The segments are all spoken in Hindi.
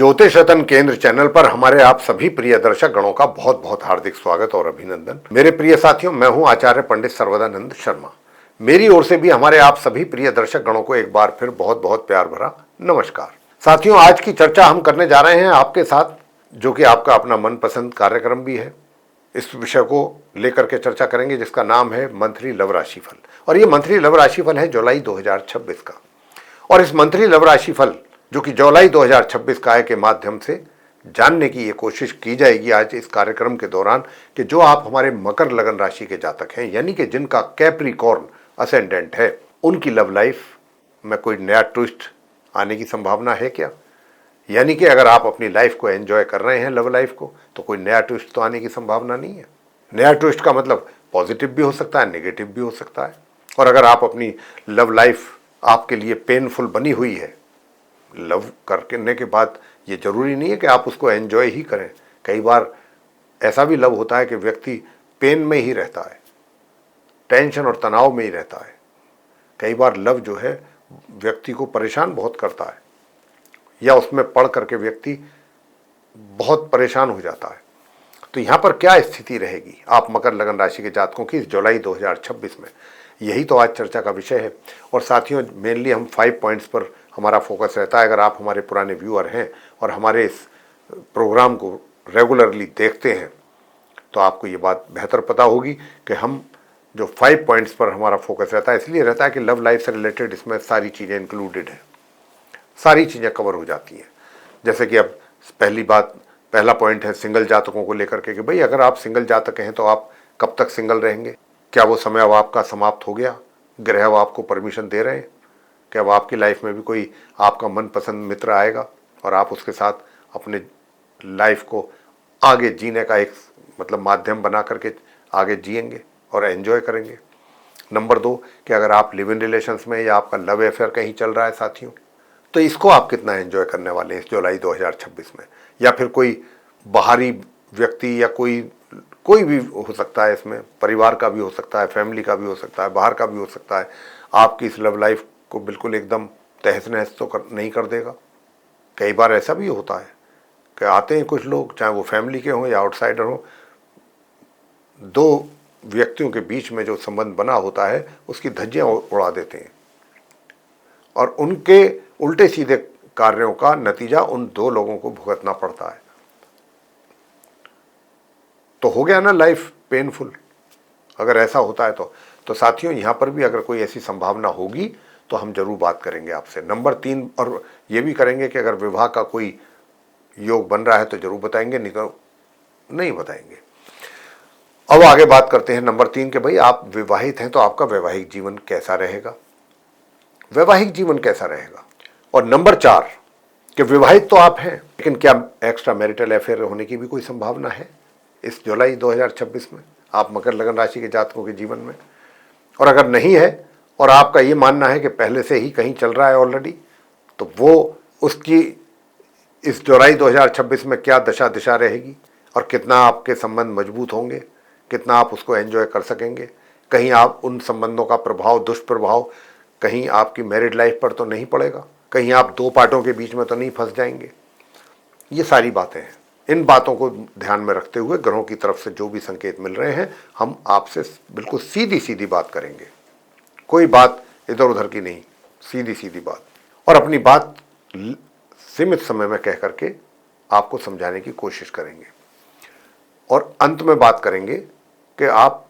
ज्योतिष रतन केंद्र चैनल पर हमारे आप सभी प्रिय दर्शक गणों का बहुत बहुत हार्दिक स्वागत और अभिनंदन। मेरे प्रिय साथियों, मैं हूं आचार्य पंडित सर्वदानंद शर्मा। मेरी ओर से भी हमारे आप सभी प्रिय दर्शक गणों को एक बार फिर बहुत बहुत प्यार भरा नमस्कार। साथियों, आज की चर्चा हम करने जा रहे हैं आपके साथ, जो कि आपका अपना मनपसंद कार्यक्रम भी है। इस विषय को लेकर के चर्चा करेंगे जिसका नाम है मंथली लव राशिफल। और ये मंथली लव राशिफल है जुलाई 2026 का। और इस मंथली लव राशिफल जो कि जुलाई 2026 का आय के माध्यम से जानने की ये कोशिश की जाएगी आज इस कार्यक्रम के दौरान कि जो आप हमारे मकर लगन राशि के जातक हैं, यानी कि जिनका कैप्रिकॉर्न असेंडेंट है, उनकी लव लाइफ में कोई नया ट्विस्ट आने की संभावना है क्या। यानी कि अगर आप अपनी लाइफ को एंजॉय कर रहे हैं, लव लाइफ को, तो कोई नया ट्विस्ट तो आने की संभावना नहीं है। नया ट्विस्ट का मतलब पॉजिटिव भी हो सकता है, नेगेटिव भी हो सकता है। और अगर आप अपनी लव लाइफ आपके लिए पेनफुल बनी हुई है, लव करने के बाद ये जरूरी नहीं है कि आप उसको एंजॉय ही करें। कई बार ऐसा भी लव होता है कि व्यक्ति पेन में ही रहता है, टेंशन और तनाव में ही रहता है। कई बार लव जो है व्यक्ति को परेशान बहुत करता है, या उसमें पढ़ करके व्यक्ति बहुत परेशान हो जाता है। तो यहाँ पर क्या स्थिति रहेगी आप मकर लगन राशि के जातकों की इस जुलाई 2026 में, यही तो आज चर्चा का विषय है। और साथियों, मेनली हम 5 पॉइंट्स पर हमारा फोकस रहता है। अगर आप हमारे पुराने व्यूअर हैं और हमारे इस प्रोग्राम को रेगुलरली देखते हैं तो आपको ये बात बेहतर पता होगी कि हम जो 5 पॉइंट्स पर हमारा फोकस रहता है, इसलिए रहता है कि लव लाइफ से रिलेटेड इसमें सारी चीज़ें इंक्लूडेड हैं, सारी चीज़ें कवर हो जाती हैं। जैसे कि अब पहला पॉइंट है सिंगल जातकों को लेकर के कि भाई अगर आप सिंगल जातक हैं तो आप कब तक सिंगल रहेंगे। क्या वो समय अब आपका समाप्त हो गया? ग्रह अब आपको परमिशन दे रहे हैं कि अब आपकी लाइफ में भी कोई आपका मनपसंद मित्र आएगा और आप उसके साथ अपने लाइफ को आगे जीने का एक माध्यम बना करके आगे जिएंगे और एंजॉय करेंगे। नंबर 2 कि अगर आप लिव इन रिलेशंस में या आपका लव अफेयर कहीं चल रहा है साथियों, तो इसको आप कितना एंजॉय करने वाले हैं इस जुलाई 2026 में। या फिर कोई बाहरी व्यक्ति या कोई भी हो सकता है, इसमें परिवार का भी हो सकता है, फैमिली का भी हो सकता है, बाहर का भी हो सकता है, आपकी इस लव लाइफ को बिल्कुल एकदम तहस नहस तो नहीं कर देगा। कई बार ऐसा भी होता है कि आते हैं कुछ लोग, चाहे वो फैमिली के हों या आउटसाइडर हों, 2 व्यक्तियों के बीच में जो संबंध बना होता है उसकी धज्जियां उड़ा देते हैं और उनके उल्टे सीधे कार्यों का नतीजा उन 2 लोगों को भुगतना पड़ता है। तो हो गया ना लाइफ पेनफुल अगर ऐसा होता है तो साथियों, यहाँ पर भी अगर कोई ऐसी संभावना होगी तो हम जरूर बात करेंगे आपसे। नंबर 3, और ये भी करेंगे कि अगर विवाह का कोई योग बन रहा है तो जरूर बताएंगे, नहीं तो नहीं बताएंगे। अब आगे बात करते हैं नंबर 3 के भाई आप विवाहित हैं तो आपका वैवाहिक जीवन कैसा रहेगा, वैवाहिक जीवन कैसा रहेगा। और नंबर 4 कि विवाहित तो आप हैं, लेकिन क्या एक्स्ट्रा मैरिटल अफेयर होने की भी कोई संभावना है इस जुलाई 2026 में आप मकर लगन राशि के जातकों के जीवन में। और अगर नहीं है और आपका ये मानना है कि पहले से ही कहीं चल रहा है ऑलरेडी, तो वो उसकी इस जुलाई 2026 में क्या दशा दिशा रहेगी और कितना आपके संबंध मजबूत होंगे, कितना आप उसको एंजॉय कर सकेंगे। कहीं आप उन संबंधों का प्रभाव, दुष्प्रभाव कहीं आपकी मैरिड लाइफ पर तो नहीं पड़ेगा, कहीं आप 2 पार्टों के बीच में तो नहीं फंस जाएंगे। ये सारी बातें हैं। इन बातों को ध्यान में रखते हुए ग्रहों की तरफ से जो भी संकेत मिल रहे हैं, हम आपसे बिल्कुल सीधी सीधी बात करेंगे, कोई बात इधर उधर की नहीं, सीधी सीधी बात, और अपनी बात सीमित समय में कह करके आपको समझाने की कोशिश करेंगे। और अंत में बात करेंगे कि आप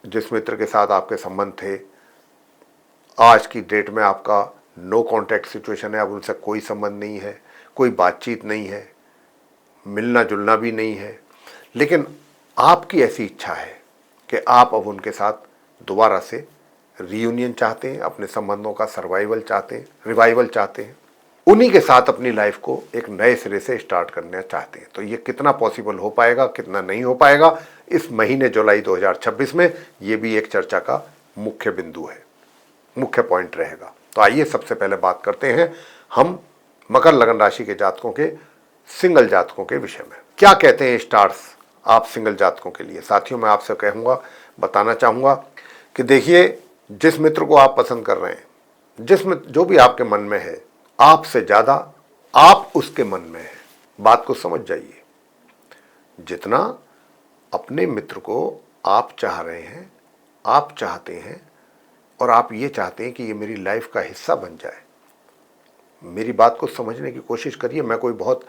जिस मित्र के साथ आपके संबंध थे, आज की डेट में आपका नो कॉन्टैक्ट सिचुएशन है, अब उनसे कोई संबंध नहीं है, कोई बातचीत नहीं है, मिलना जुलना भी नहीं है, लेकिन आपकी ऐसी इच्छा है कि आप अब उनके साथ दोबारा से रीयूनियन चाहते हैं, अपने संबंधों का रिवाइवल चाहते हैं, उन्हीं के साथ अपनी लाइफ को एक नए सिरे से स्टार्ट करना चाहते हैं। तो ये कितना पॉसिबल हो पाएगा, कितना नहीं हो पाएगा इस महीने जुलाई 2026 में, ये भी एक चर्चा का मुख्य बिंदु है, मुख्य पॉइंट रहेगा। तो आइए सबसे पहले बात करते हैं हम मकर लगन राशि के जातकों के सिंगल जातकों के विषय में। क्या कहते हैं स्टार्स आप सिंगल जातकों के लिए। साथियों, मैं आपसे बताना चाहूँगा कि देखिए, जिस मित्र को आप पसंद कर रहे हैं, जो भी आपके मन में है, आपसे ज़्यादा आप आप उसके मन में हैं। बात को समझ जाइए। जितना अपने मित्र को आप चाह रहे हैं, आप चाहते हैं, और आप ये चाहते हैं कि ये मेरी लाइफ का हिस्सा बन जाए। मेरी बात को समझने की कोशिश करिए। मैं कोई बहुत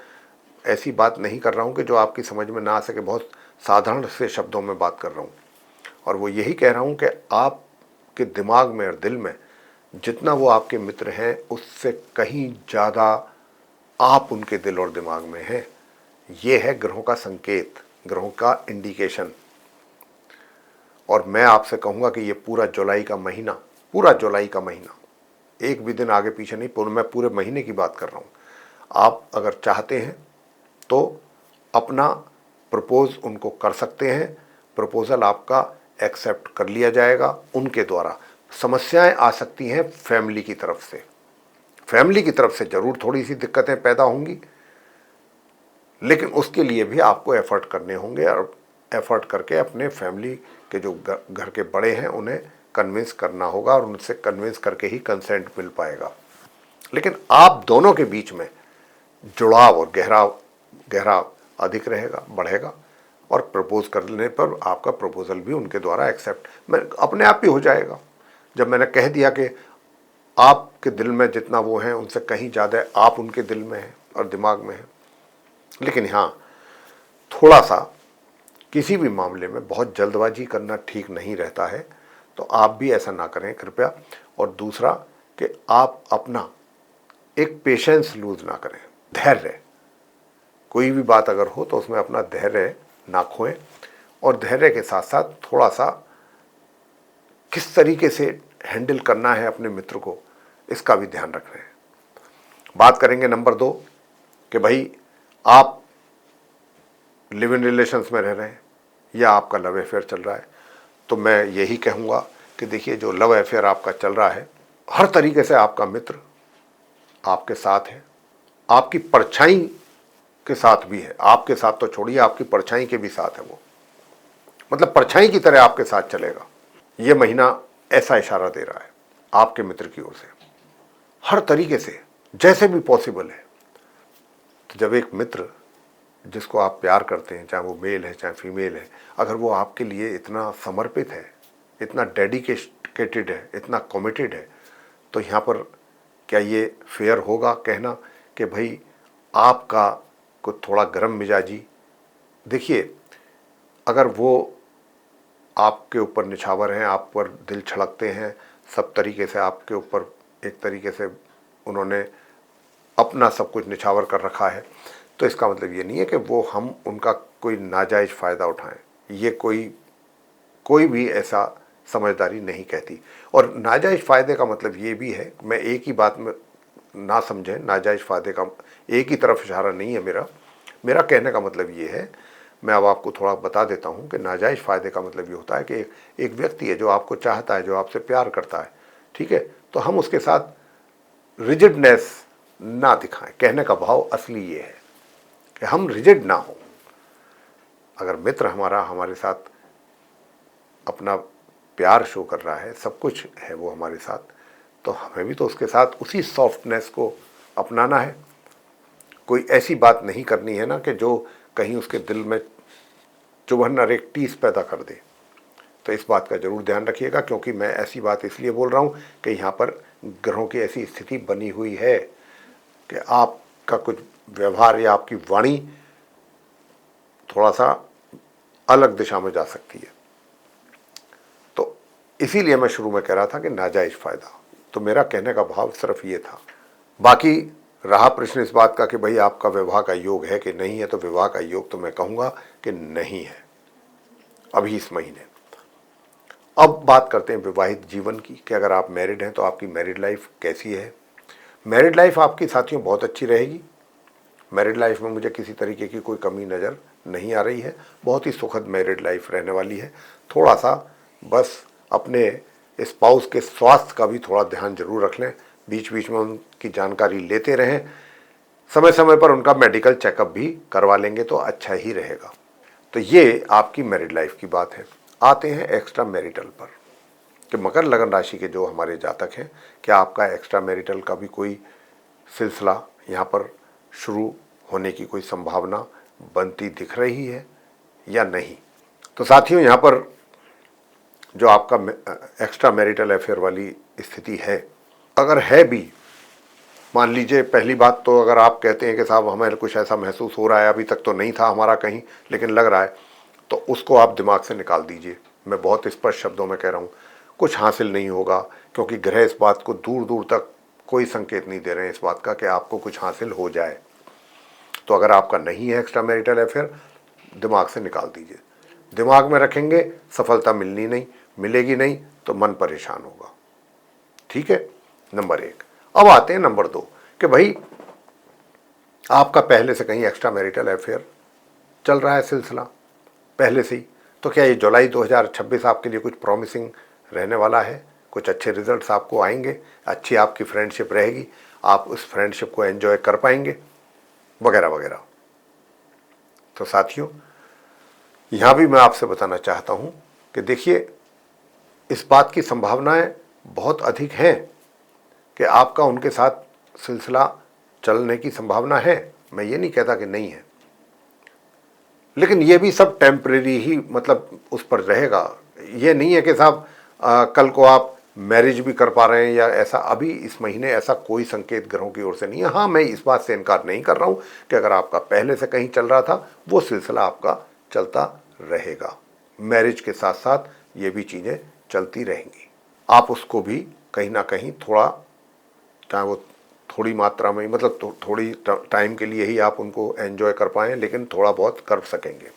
ऐसी बात नहीं कर रहा हूं कि जो आपकी समझ में ना आ सके। बहुत साधारण से शब्दों में बात कर रहा हूं, और वो यही कह रहा हूं कि आपके दिमाग में और दिल में जितना वो आपके मित्र हैं, उससे कहीं ज़्यादा आप उनके दिल और दिमाग में हैं। ये है ग्रहों का संकेत, ग्रहों का इंडिकेशन। और मैं आपसे कहूँगा कि ये पूरा जुलाई का महीना, पूरा जुलाई का महीना, एक भी दिन आगे पीछे नहीं, मैं पूरे महीने की बात कर रहा हूँ। आप अगर चाहते हैं तो अपना प्रपोज उनको कर सकते हैं। प्रपोजल आपका एक्सेप्ट कर लिया जाएगा उनके द्वारा। समस्याएं आ सकती हैं फैमिली की तरफ से। फैमिली की तरफ से ज़रूर थोड़ी सी दिक्कतें पैदा होंगी, लेकिन उसके लिए भी आपको एफर्ट करने होंगे, और एफर्ट करके अपने फैमिली के जो घर के बड़े हैं उन्हें कन्विंस करना होगा, और उनसे कन्विंस करके ही कंसेंट मिल पाएगा। लेकिन आप दोनों के बीच में जुड़ाव और गहरा अधिक रहेगा, बढ़ेगा, और प्रपोज करने पर आपका प्रपोजल भी उनके द्वारा एक्सेप्ट मैं अपने आप ही हो जाएगा। जब मैंने कह दिया कि आपके दिल में जितना वो हैं उनसे कहीं ज़्यादा आप उनके दिल में हैं और दिमाग में हैं। लेकिन हाँ, थोड़ा सा किसी भी मामले में बहुत जल्दबाजी करना ठीक नहीं रहता है, तो आप भी ऐसा ना करें कृपया। और दूसरा कि आप अपना एक पेशेंस लूज ना करें, धैर्य। कोई भी बात अगर हो तो उसमें अपना धैर्य ना खोएं, और धैर्य के साथ साथ थोड़ा सा किस तरीके से हैंडल करना है अपने मित्र को, इसका भी ध्यान रख रहे हैं। बात करेंगे नंबर 2 कि भाई आप लिव इन रिलेशंस में रह रहे हैं या आपका लव अफेयर चल रहा है। तो मैं यही कहूँगा कि देखिए, जो लव अफेयर आपका चल रहा है, हर तरीके से आपका मित्र आपके साथ है, आपकी परछाई के साथ भी है। आपके साथ तो छोड़िए, आपकी परछाई के भी साथ है वो, मतलब परछाई की तरह आपके साथ चलेगा। ये महीना ऐसा इशारा दे रहा है आपके मित्र की ओर से, हर तरीके से जैसे भी पॉसिबल है। तो जब एक मित्र जिसको आप प्यार करते हैं, चाहे वो मेल है चाहे फीमेल है, अगर वो आपके लिए इतना समर्पित है, इतना डेडिकेटेड है, इतना कमिटेड है, तो यहाँ पर क्या ये फेयर होगा कहना कि भाई आपका कुछ थोड़ा गर्म मिजाजी। देखिए, अगर वो आपके ऊपर निछावर हैं, आप पर दिल छलकते हैं, सब तरीके से आपके ऊपर एक तरीके से उन्होंने अपना सब कुछ निछावर कर रखा है, तो इसका मतलब ये नहीं है कि वो हम उनका कोई नाजायज़ फ़ायदा उठाएं। ये कोई भी ऐसा समझदारी नहीं कहती। और नाजायज़ फ़ायदे का मतलब ये भी है, मैं एक ही बात में ना समझें, नाजायज़ फ़ायदे का एक ही तरफ इशारा नहीं है मेरा कहने का मतलब ये है, मैं अब आपको थोड़ा बता देता हूँ कि नाजायज़ फ़ायदे का मतलब ये होता है कि एक व्यक्ति है जो आपको चाहता है, जो आपसे प्यार करता है, ठीक है, तो हम उसके साथ रिजिडनेस ना दिखाएं। कहने का भाव असली ये है कि हम रिजिड ना हो। अगर मित्र हमारा हमारे साथ अपना प्यार शो कर रहा है, सब कुछ है वो हमारे साथ, तो हमें भी तो उसके साथ उसी सॉफ्टनेस को अपनाना है। कोई ऐसी बात नहीं करनी है ना कि जो कहीं उसके दिल में चुभन और एक टीस पैदा कर दे। तो इस बात का ज़रूर ध्यान रखिएगा, क्योंकि मैं ऐसी बात इसलिए बोल रहा हूँ कि यहाँ पर ग्रहों की ऐसी स्थिति बनी हुई है कि आपका कुछ व्यवहार या आपकी वाणी थोड़ा सा अलग दिशा में जा सकती है। तो इसीलिए मैं शुरू में कह रहा था कि नाजायज़ फ़ायदा, तो मेरा कहने का भाव सिर्फ ये था। बाकी रहा प्रश्न इस बात का कि भाई आपका विवाह का योग है कि नहीं है, तो विवाह का योग तो मैं कहूँगा कि नहीं है अभी इस महीने। अब बात करते हैं विवाहित जीवन की, कि अगर आप मैरिड हैं तो आपकी मैरिड लाइफ कैसी है। मैरिड लाइफ आपकी साथियों बहुत अच्छी रहेगी। मैरिड लाइफ में मुझे किसी तरीके की कोई कमी नज़र नहीं आ रही है। बहुत ही सुखद मैरिड लाइफ रहने वाली है। थोड़ा सा बस अपने स्पाउस के स्वास्थ्य का भी थोड़ा ध्यान जरूर रख लें, बीच बीच में उनकी जानकारी लेते रहें, समय समय पर उनका मेडिकल चेकअप भी करवा लेंगे तो अच्छा ही रहेगा। तो ये आपकी मैरिड लाइफ की बात है। आते हैं एक्स्ट्रा मैरिटल पर, कि मकर लगन राशि के जो हमारे जातक हैं, क्या आपका एक्स्ट्रा मैरिटल का भी कोई सिलसिला यहाँ पर शुरू होने की कोई संभावना बनती दिख रही है या नहीं। तो साथियों, यहाँ पर जो आपका एक्स्ट्रा मैरिटल अफेयर वाली स्थिति है, अगर है भी, मान लीजिए, पहली बात तो अगर आप कहते हैं कि साहब हमें कुछ ऐसा महसूस हो रहा है, अभी तक तो नहीं था हमारा कहीं लेकिन लग रहा है, तो उसको आप दिमाग से निकाल दीजिए। मैं बहुत स्पष्ट शब्दों में कह रहा हूँ, कुछ हासिल नहीं होगा, क्योंकि ग्रह इस बात को दूर दूर तक कोई संकेत नहीं दे रहे हैं इस बात का कि आपको कुछ हासिल हो जाए। तो अगर आपका नहीं है एक्स्ट्रा मैरिटल अफेयर, दिमाग से निकाल दीजिए। दिमाग में रखेंगे, सफलता मिलनी नहीं, मिलेगी नहीं तो मन परेशान होगा। ठीक है, नंबर 1। अब आते हैं नंबर 2 कि भाई आपका पहले से कहीं एक्स्ट्रा मैरिटल अफेयर चल रहा है सिलसिला पहले से ही, तो क्या ये जुलाई 2026 आपके लिए कुछ प्रॉमिसिंग रहने वाला है? कुछ अच्छे रिजल्ट्स आपको आएंगे, अच्छी आपकी फ्रेंडशिप रहेगी, आप उस फ्रेंडशिप को एंजॉय कर पाएंगे, वगैरह वगैरह। तो साथियों, यहाँ भी मैं आपसे बताना चाहता हूँ कि देखिए, इस बात की संभावनाएं बहुत अधिक हैं कि आपका उनके साथ सिलसिला चलने की संभावना है। मैं ये नहीं कहता कि नहीं है, लेकिन ये भी सब टेम्परेरी ही मतलब उस पर रहेगा। ये नहीं है कि साहब कल को आप मैरिज भी कर पा रहे हैं या ऐसा। अभी इस महीने ऐसा कोई संकेत ग्रहों की ओर से नहीं है। हाँ, मैं इस बात से इनकार नहीं कर रहा हूँ कि अगर आपका पहले से कहीं चल रहा था, वो सिलसिला आपका चलता रहेगा। मैरिज के साथ साथ ये भी चीज़ें चलती रहेंगी। आप उसको भी कहीं ना कहीं थोड़ा, चाहे वो थोड़ी मात्रा में, मतलब थोड़ी टाइम के लिए ही आप उनको एंजॉय कर पाएँ, लेकिन थोड़ा बहुत कर सकेंगे,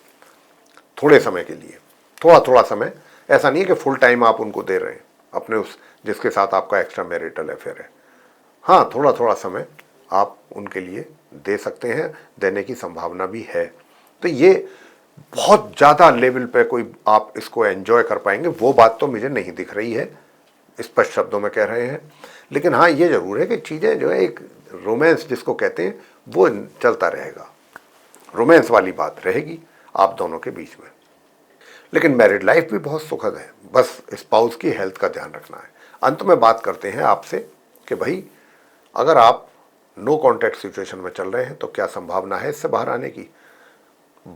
थोड़े समय के लिए, थोड़ा थोड़ा समय। ऐसा नहीं है कि फुल टाइम आप उनको दे रहे हैं अपने उस जिसके साथ आपका एक्स्ट्रा मैरिटल अफेयर है। हाँ, थोड़ा थोड़ा समय आप उनके लिए दे सकते हैं, देने की संभावना भी है। तो ये बहुत ज़्यादा लेवल पे कोई आप इसको एंजॉय कर पाएंगे, वो बात तो मुझे नहीं दिख रही है, स्पष्ट शब्दों में कह रहे हैं। लेकिन हाँ, ये ज़रूर है कि चीज़ें जो है, एक रोमांस जिसको कहते हैं, वो चलता रहेगा, रोमांस वाली बात रहेगी आप दोनों के बीच में। लेकिन मैरिड लाइफ भी बहुत सुखद है, बस स्पाउस की हेल्थ का ध्यान रखना है। अंत में बात करते हैं आपसे कि भाई, अगर आप नो कॉन्टैक्ट सिचुएशन में चल रहे हैं तो क्या संभावना है इससे बाहर आने की?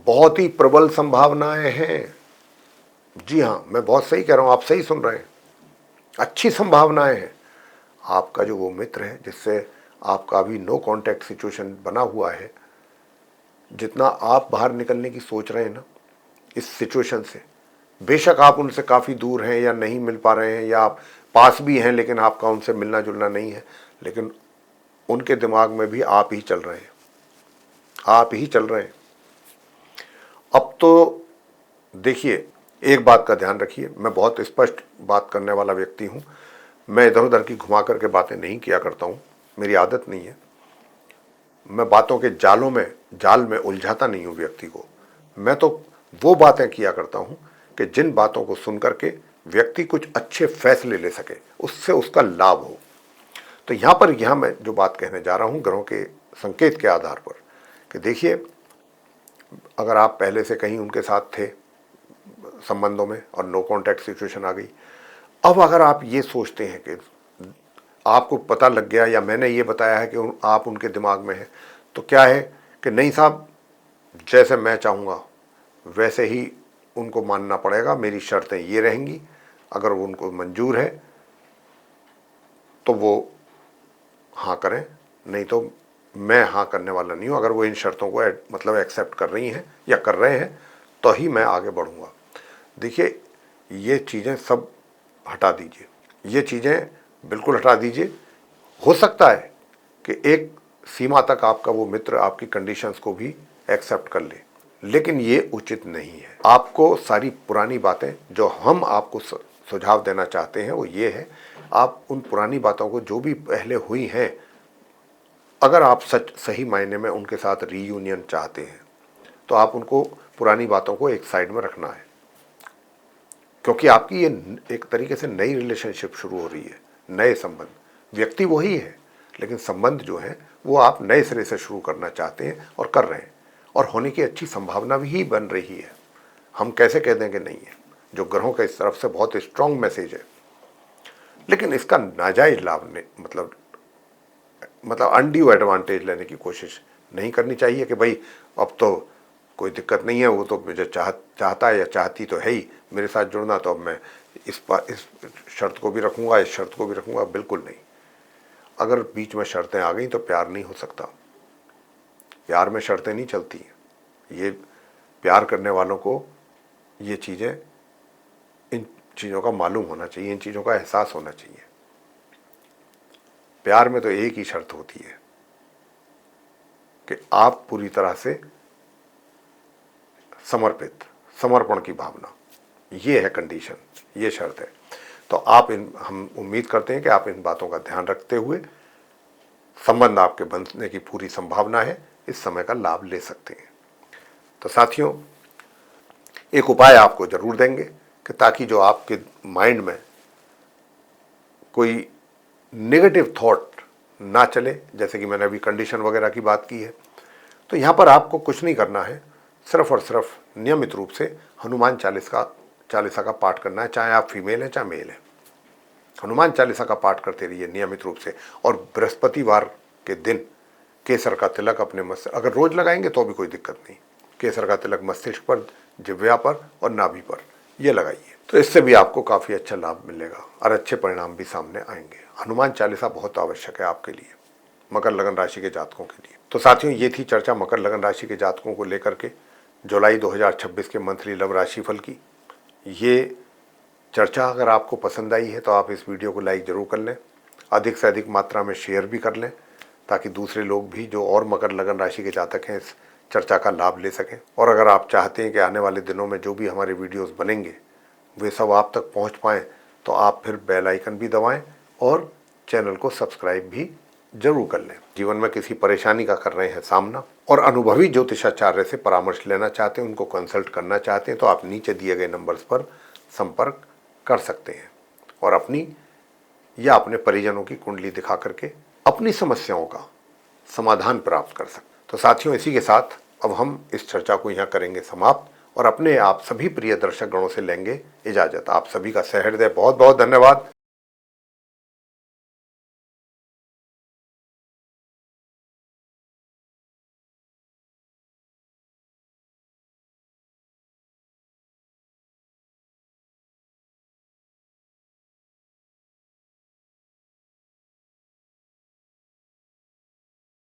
बहुत ही प्रबल संभावनाएं हैं। जी हाँ, मैं बहुत सही कह रहा हूँ, आप सही सुन रहे हैं, अच्छी संभावनाएं हैं। आपका जो वो मित्र है जिससे आपका अभी नो कॉन्टैक्ट सिचुएशन बना हुआ है, जितना आप बाहर निकलने की सोच रहे हैं ना इस सिचुएशन से, बेशक आप उनसे काफ़ी दूर हैं या नहीं मिल पा रहे हैं, या आप पास भी हैं लेकिन आपका उनसे मिलना जुलना नहीं है, लेकिन उनके दिमाग में भी आप ही चल रहे हैं, आप ही चल रहे हैं। अब तो देखिए, एक बात का ध्यान रखिए, मैं बहुत स्पष्ट बात करने वाला व्यक्ति हूँ, मैं इधर उधर की घुमा करके बातें नहीं किया करता हूँ, मेरी आदत नहीं है। मैं बातों के जाल में उलझाता नहीं हूँ व्यक्ति को। मैं तो वो बातें किया करता हूँ कि जिन बातों को सुन करके व्यक्ति कुछ अच्छे फैसले ले सके, उससे उसका लाभ हो। तो यहाँ मैं जो बात कहने जा रहा हूँ ग्रहों के संकेत के आधार पर, कि देखिए, अगर आप पहले से कहीं उनके साथ थे संबंधों में और नो कॉन्टैक्ट सिचुएशन आ गई, अब अगर आप ये सोचते हैं कि आपको पता लग गया या मैंने ये बताया है कि आप उनके दिमाग में हैं, तो क्या है कि नहीं साहब, जैसे मैं चाहूँगा वैसे ही उनको मानना पड़ेगा, मेरी शर्तें ये रहेंगी, अगर वो उनको मंजूर है तो वो हाँ करें, नहीं तो मैं हाँ करने वाला नहीं हूँ। अगर वो इन शर्तों को मतलब एक्सेप्ट कर रही हैं या कर रहे हैं तो ही मैं आगे बढ़ूँगा। देखिए, ये चीज़ें सब हटा दीजिए, ये चीज़ें बिल्कुल हटा दीजिए। हो सकता है कि एक सीमा तक आपका वो मित्र आपकी कंडीशंस को भी एक्सेप्ट कर ले, लेकिन ये उचित नहीं है। आपको सारी पुरानी बातें जो हम आपको सुझाव देना चाहते हैं वो ये है, आप उन पुरानी बातों को जो भी पहले हुई हैं, अगर आप सही मायने में उनके साथ रीयूनियन चाहते हैं तो आप उनको पुरानी बातों को एक साइड में रखना है, क्योंकि आपकी ये एक तरीके से नई रिलेशनशिप शुरू हो रही है, नए संबंध। व्यक्ति वही है लेकिन संबंध जो है वो आप नए सिरे से शुरू करना चाहते हैं और कर रहे हैं, और होने की अच्छी संभावना भी बन रही है। हम कैसे कह दें कि नहीं है, जो ग्रहों के इस तरफ से बहुत स्ट्रांग मैसेज है। लेकिन इसका नाजायज लाभ मतलब अनड्यू एडवांटेज लेने की कोशिश नहीं करनी चाहिए कि भाई अब तो कोई दिक्कत नहीं है, वो तो मुझे चाहता है या चाहती तो है ही मेरे साथ जुड़ना, तो अब मैं इस शर्त को भी रखूँगा, इस शर्त को भी रखूँगा। बिल्कुल नहीं। अगर बीच में शर्तें आ गई तो प्यार नहीं हो सकता। प्यार में शर्तें नहीं चलती हैं। ये प्यार करने वालों को ये चीज़ें, इन चीज़ों का मालूम होना चाहिए, इन चीज़ों का एहसास होना चाहिए। प्यार में तो एक ही शर्त होती है कि आप पूरी तरह से समर्पित, समर्पण की भावना, ये है कंडीशन, ये शर्त है। तो हम उम्मीद करते हैं कि आप इन बातों का ध्यान रखते हुए संबंध आपके बनने की पूरी संभावना है, इस समय का लाभ ले सकते हैं। तो साथियों, एक उपाय आपको जरूर देंगे कि ताकि जो आपके माइंड में कोई नेगेटिव थॉट ना चले, जैसे कि मैंने अभी कंडीशन वगैरह की बात की है, तो यहाँ पर आपको कुछ नहीं करना है, सिर्फ और सिर्फ नियमित रूप से हनुमान चालीसा का पाठ करना है। चाहे आप फीमेल हैं चाहे मेल हैं, हनुमान चालीसा का पाठ करते रहिए नियमित रूप से। और बृहस्पतिवार के दिन केसर का तिलक अपने मस्तिष्क, अगर रोज लगाएंगे तो भी कोई दिक्कत नहीं, केसर का तिलक मस्तिष्क पर, जिह्वा पर और नाभि पर ये लगाइए। तो इससे भी आपको काफ़ी अच्छा लाभ मिलेगा और अच्छे परिणाम भी सामने आएंगे। हनुमान चालीसा बहुत आवश्यक है आपके लिए, मकर लगन राशि के जातकों के लिए। तो साथियों, ये थी चर्चा मकर लगन राशि के जातकों को लेकर के जुलाई 2026 के मंथली लव राशिफल की। ये चर्चा अगर आपको पसंद आई है तो आप इस वीडियो को लाइक ज़रूर कर लें, अधिक से अधिक मात्रा में शेयर भी कर लें, ताकि दूसरे लोग भी जो और मकर लगन राशि के जातक हैं इस चर्चा का लाभ ले सकें। और अगर आप चाहते हैं कि आने वाले दिनों में जो भी हमारे वीडियोस बनेंगे वे सब आप तक पहुंच पाएँ, तो आप फिर बेल आइकन भी दबाएं और चैनल को सब्सक्राइब भी जरूर कर लें। जीवन में किसी परेशानी का कर रहे हैं सामना और अनुभवी ज्योतिषाचार्य से परामर्श लेना चाहते हैं, उनको कंसल्ट करना चाहते हैं, तो आप नीचे दिए गए नंबर्स पर संपर्क कर सकते हैं और अपनी या अपने परिजनों की कुंडली दिखा करके अपनी समस्याओं का समाधान प्राप्त कर सकते। तो साथियों, इसी के साथ अब हम इस चर्चा को यहाँ करेंगे समाप्त और अपने आप सभी प्रिय दर्शक गणों से लेंगे इजाजत। आप सभी का सहृदय बहुत बहुत धन्यवाद।